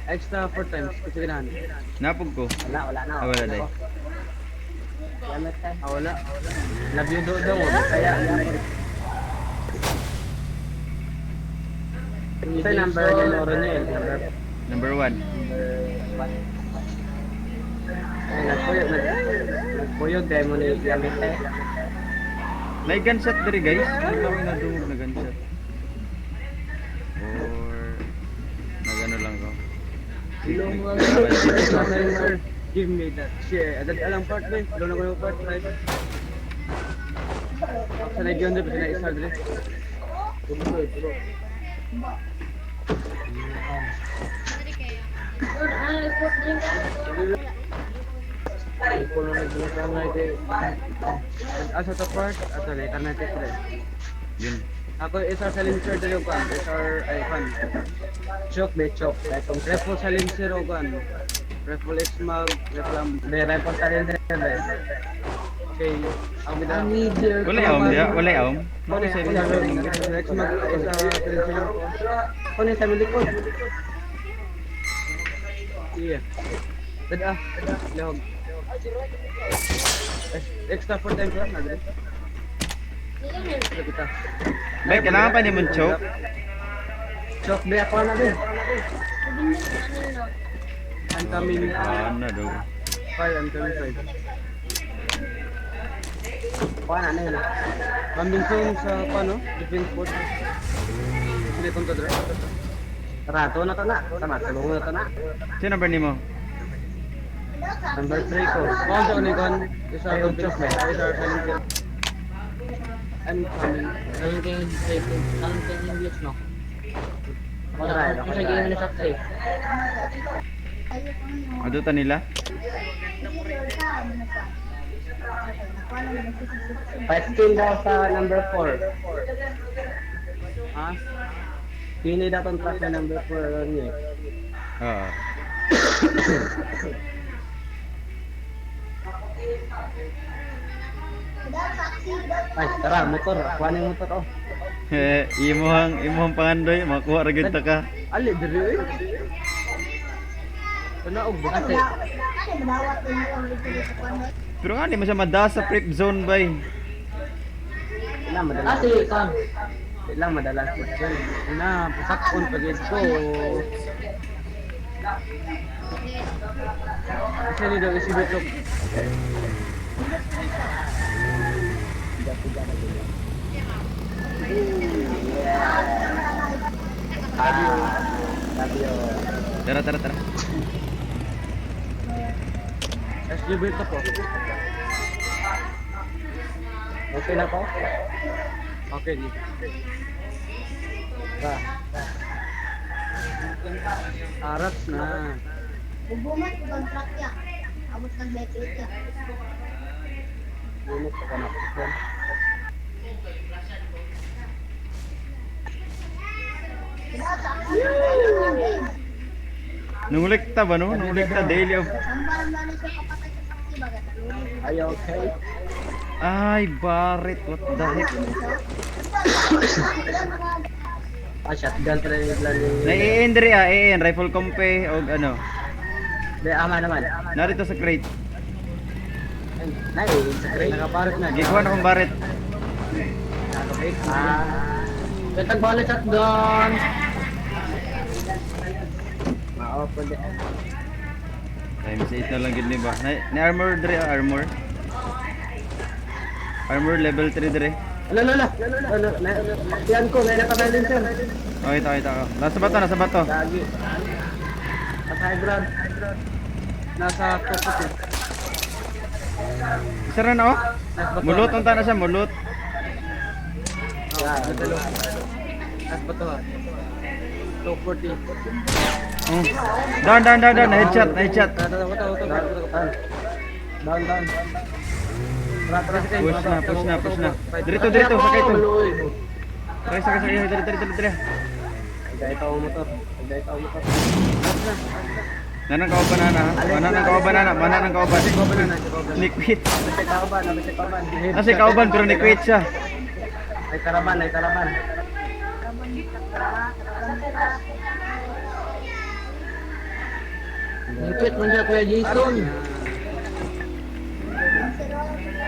Extra 4 times. Kasi ganahan. Napog ko. Wala na. Ah, wala day. Gamit tayo. Wala. Love you do daw. Kaya, Sa number ni Loro niya eh. Number 1. Nagpuyog dahil mo na yung gamit tayo. May gunshot diri guys. Ano ba yung nadungog na gunshot? Or nagano lang ko. Sir, give me that share. Agad alang part ba? Doon ako yung part right? Sa nagyan doon, kasi na-isa doon. Asa to part? Ato na, alternative rin. Yun. Ako isar silencer dito kan, isar ay kan. Choke be choke. Itong rifle silencer o kan. Rifle X mag, rifle May report tayo din eh. Okay, ang bida. Wala yaom dia, wala yaom. Kone sa X mag isa silencer ko. Kone sa likod. Iya. Tada, log. Extra for time lang na kita. Bay, kailangan pa ni mong choke. Choke be ako na din. I'm coming. Ano daw. 5, I'm coming 5. Kuha na yun. Mambinsong sa paano? Defense force. Sila itong kadra. Rato na to na. Tama, tulungan na to na. Sino number nimo? Number 3 ko. Kung sa unikon, isa itong choke ba? Isa silencer. I'm coming. Talented English, no? Wala, ako sa game na sakto eh. Aduta nila? 5 daw sa number 4. Ha? Pili daw tong class na number 4 niya. Oo. Ay, tara, motor. Kuha na yung motor, oh. Imuhang pangandoy, makuha ra gyud ta ka. Ali, diri eh. Tunaog ba? Kasi, Pero nga di mo siya mada sa prep zone bay. ilang madalas. Sige, Kon. Ilang madalas. Na, pasakon pa gid ko. Kasi ni daw isibit ko. Tara tara tara. SGB ito po. Okay na po? Okay, di. Tara. Arats na. Bubumat ko ang truck ya. Abot ng betrit ya. Unit ko na. Nungulikta ba no? Nungulikta daily of. Sambaran ba na siya kapatay sa saksi baga? Are you okay? Ay, Barret, what the heck? Shotgun pa rin yung plan yung... Nai-endri rifle compe o ano. Di, ama naman. Narito sa crate. Nay, sa crate. Nakapares na. Gikuha na kong Barret. Nakapit. Betag bala shotgun. Ma-open di. Times 8 na lang gid ni ba? Na armor dre, armor. Armor level 3 dre. Ala. Yan ko, may nakapalin sir. Okay, ito. Nasa bato. Lagi. At high ground. Nasa top eh. Isa rin oh. Mulot unta na siya, mulot. Yan. As ba to ha? 240. Down. Headshot. Down. Push na. Dito, sakay to. Sakay, dito. Dito ang motor. Nanang kauban na. Manang kauban. Liquid. Nabit kauban. Kasi kauban pero liquid siya. Ay karaban. Nipit man siya Kuya Jason.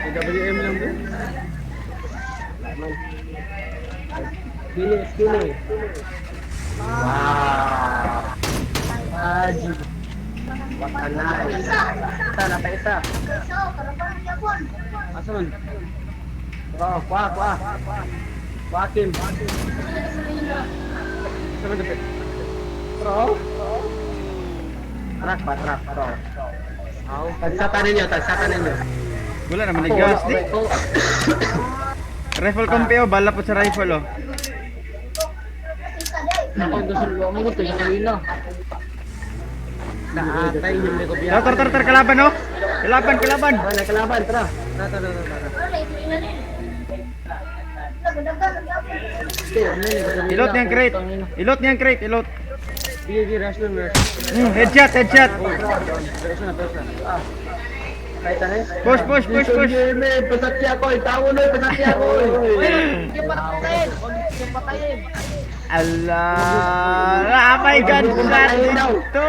PWM lang bro. Skilly. Wow. Aji. What a nice. Isa, nasa isa. So, karapan niya po. Asa man? Oh, kuha. Wakim. Asa man dapit? Bro. Truck, bro. Tagsatan ninyo. Wala naman ni gas di. Rifle compeo, bala po sa rifle oh. Ako gusto mo gusto sa kawin na. Naatay yung may kopya. Tar, kalaban oh. Kalaban. Wala kalaban, tara. Tara. Ilot niyang crate. Sige, rush lang. Headshot. Pero na. Kahit ano? Push. Pasakya ko, itawo na, pasakya ko. Allah, my God, shot dito.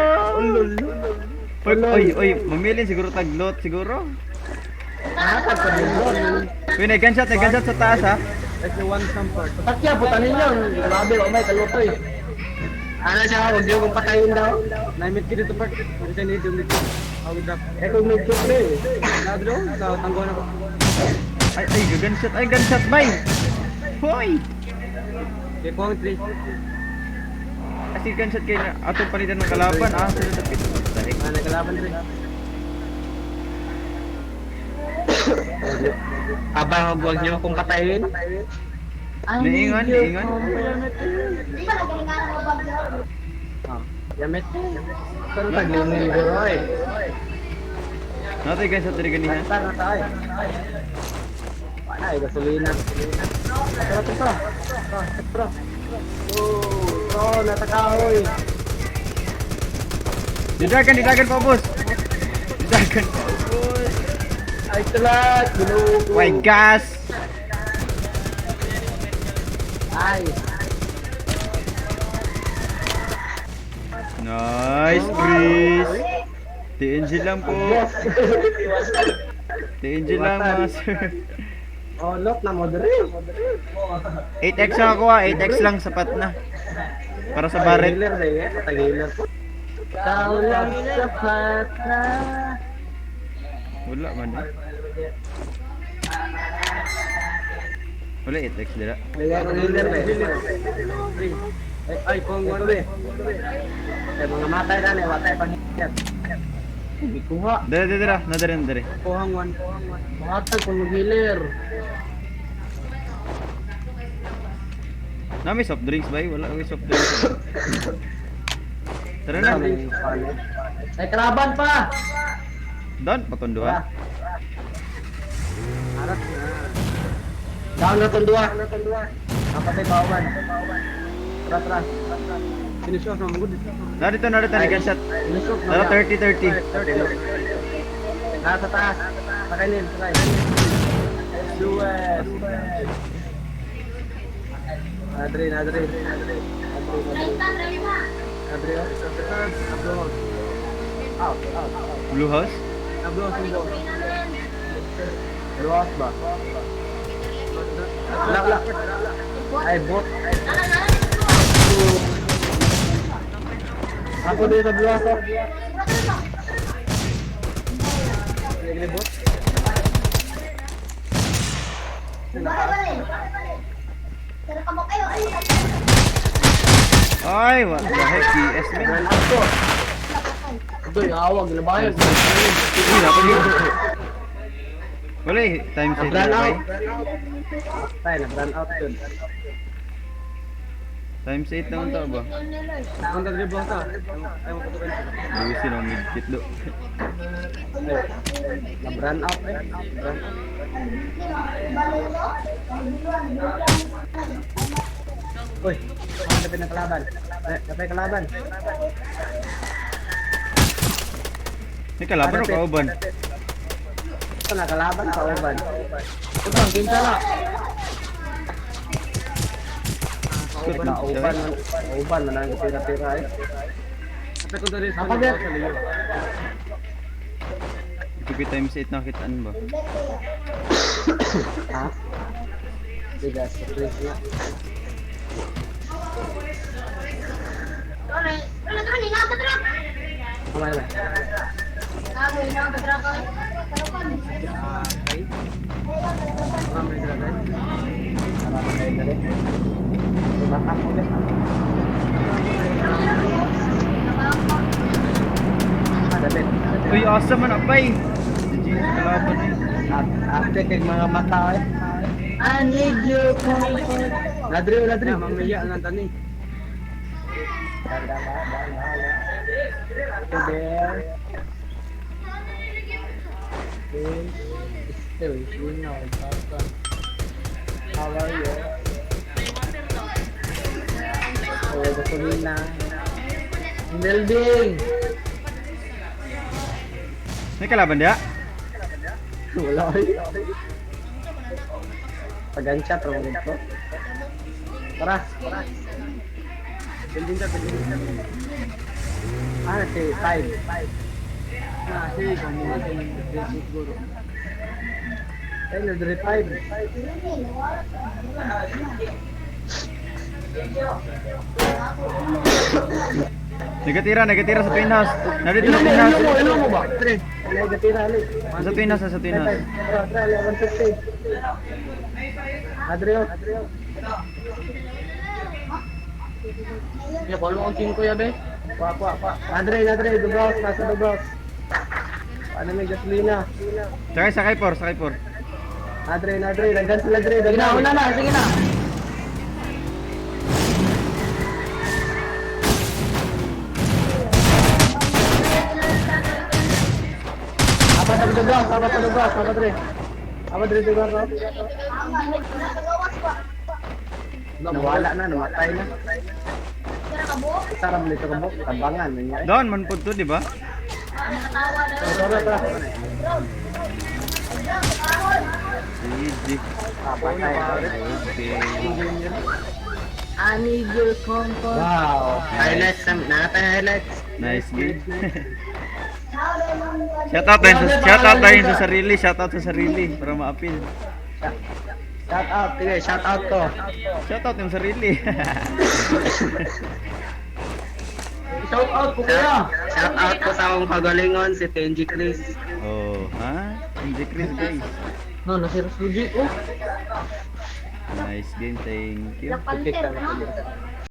Oy, mamili siguro taglot siguro. Uy, gunshot sa taas ha. Like the one support. Pasakya, puta ninyo. Grabe, may kalutoy. Ano siya, huwag niyo kong patayin daw. Naimit ka dito part. Kasi need to meet. How we drop. Kung may chukle. Nadro, sa tanggo na ko. Ay, gunshot, bay. Hoy. Kaya ko ang 3. Kasi gunshot kayo na ato palitan ng kalaban. Sunod na pito. Nagkalaban rin. Abang, huwag niyo kong patayin. Niingon. Di ba nagalingan mo ba? Yamit. Saan taglingin ko, Roy? Nato gunshot diri ganiha. Saan na tayo? Ay, gasolina. Tara. Oh, natakahoy. Didagan pa boss. Ay, talat. Ginugo. Why gas? Ay. Nice, Chris. TNG lang po. TNG lang, master. Oh, lot na mo diri. 8x lang ako 8x lang sapat na. Para sa Barret. Tagiler po. Ikaw lang sapat na. Wala man. Wala 8x dira. Tagiler na. Ay, kung ano rin. Ay, mga matay na ni, matay pang-hit. Hindi kuha. Dira, nadire. Kuhang 1. Matay kung mag-healer. Nami soft drinks ba? Wala may soft drinks. Tara na. Ay, kalaban pa! Doon, patondo ha. Harap na. Down na itong dua. Kapatay bawan. Tara. Finish off na magod. Narito ni gunshot. Finish off Dara 30. Nasa taas. Pakainin, try. Suwes. Adri. Nalitan, Rima. Adri, Out. Blue house. Ablo, sundo. Luwas ba? Lak. Ay, bot. Ako din sa luwas. Naglibot. Balik. Pero kamo kayo, ay, Ay, what the heck, PS man. Ito, awag, labayan. Wala eh, time save Run na out. ba? Tayo, nag-run out yun. Time save na unta ba? Kung taglibot ka. Ay, mo patukan siya. Lusin ang mid-kit do. Nag-run out eh. Uy, dapat na kalaban. Dapat kalaban. Ni kalaban o kauban? Ito na kalaban sa uban. Ito ang kinsa na. Uban man ang tira-tira eh. expect ko na rin sa Kapag- sa liyo. Ipipit times 8 nakitaan ba? Ha? Bigas, surprise niya. Kamay ba? Okay. Marami dragon. Marami kayo dali. Tumatak mo din. Dapat. Uy, awesome man apay. Sige, kalaban eh. After kay mga mata eh. I need your comfort. Ladriw, ladriw. Mamaya ang tani. There. Still, you know, how are you? Oh, the Kulina. Building. May kalaban dia? Wala eh. Pag-gunshot, rumagod ko. Tara. Building ka. Ah, si Tide. Sige, kami natin yung siguro. Ay, Nodre Tide. Negatira sa twin house. Nandito sa twin house. Ilan mo ba? Tre. Ay, gatira, ali. Sa twin house, sa twin house. Tara, tara, 150. Adrio. Ya, follow ang team ko ya, be. Pa. Adre, Dubros, nasa Dubros. Paano may gasolina? Sakay por. Adre, nagdan sila Dre. Sige na, una na, sige na. Apa sa Dubros, apa Dre. Apa Dre Dubros? Nawala na, namatay na. Sarap nito kabok, tabangan nangyari. Doon man pud to, di ba? Tara. Sige. Papatay. I need your comfort. Wow. Highlights, highlights. Nice game. Shoutout tayo sa sarili para ma-appeal. Shout out ko. Shoutout yung sarili. Shout out po kuya. Shout out ko sa akong kagalingon, si Tenji Chris. Oh, ha? Hindi Chris guys. No, nasira si Luigi. Oh. Nice game, thank you. Napansin, no?